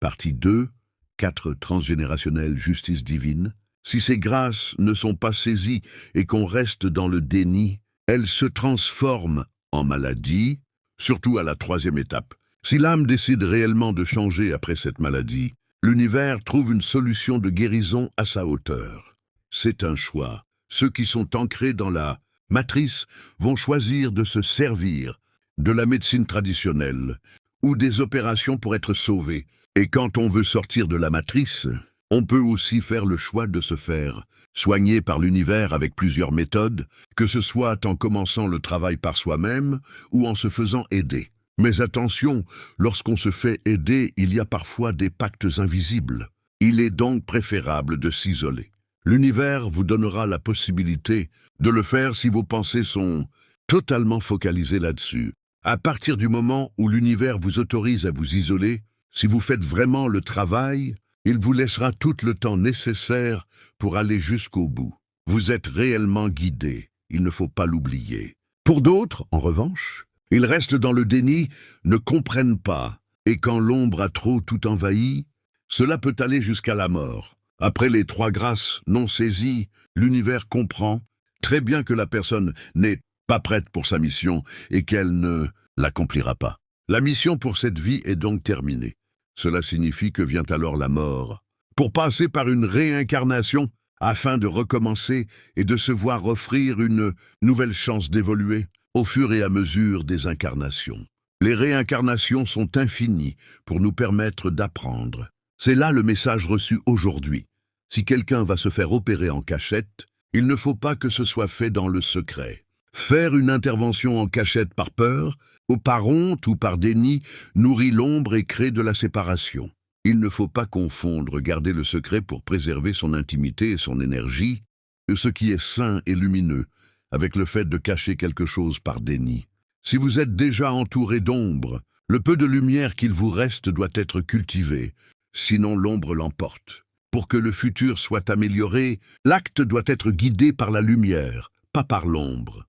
Partie 2, 4 transgénérationnelle justice divine. Si ces grâces ne sont pas saisies et qu'on reste dans le déni, elles se transforment en maladie, surtout à la 3e étape. Si l'âme décide réellement de changer après cette maladie, l'univers trouve une solution de guérison à sa hauteur. C'est un choix. Ceux qui sont ancrés dans la matrice vont choisir de se servir de la médecine traditionnelle ou des opérations pour être sauvés. Et quand on veut sortir de la matrice, on peut aussi faire le choix de se faire soigner par l'univers avec plusieurs méthodes, que ce soit en commençant le travail par soi-même ou en se faisant aider. Mais attention, lorsqu'on se fait aider, il y a parfois des pactes invisibles. Il est donc préférable de s'isoler. L'univers vous donnera la possibilité de le faire si vos pensées sont totalement focalisées là-dessus. À partir du moment où l'univers vous autorise à vous isoler, si vous faites vraiment le travail, il vous laissera tout le temps nécessaire pour aller jusqu'au bout. Vous êtes réellement guidé, il ne faut pas l'oublier. Pour d'autres, en revanche, ils restent dans le déni, ne comprennent pas, et quand l'ombre a trop tout envahi, cela peut aller jusqu'à la mort. Après les 3 grâces non saisies, l'univers comprend très bien que la personne n'est pas prête pour sa mission et qu'elle ne l'accomplira pas. La mission pour cette vie est donc terminée. Cela signifie que vient alors la mort, pour passer par une réincarnation afin de recommencer et de se voir offrir une nouvelle chance d'évoluer au fur et à mesure des incarnations. Les réincarnations sont infinies pour nous permettre d'apprendre. C'est là le message reçu aujourd'hui. Si quelqu'un va se faire opérer en cachette, il ne faut pas que ce soit fait dans le secret. Faire une intervention en cachette par peur, ou par honte ou par déni, nourrit l'ombre et crée de la séparation. Il ne faut pas confondre garder le secret pour préserver son intimité et son énergie, ce qui est sain et lumineux, avec le fait de cacher quelque chose par déni. Si vous êtes déjà entouré d'ombre, le peu de lumière qu'il vous reste doit être cultivé, sinon l'ombre l'emporte. Pour que le futur soit amélioré, l'acte doit être guidé par la lumière, pas par l'ombre.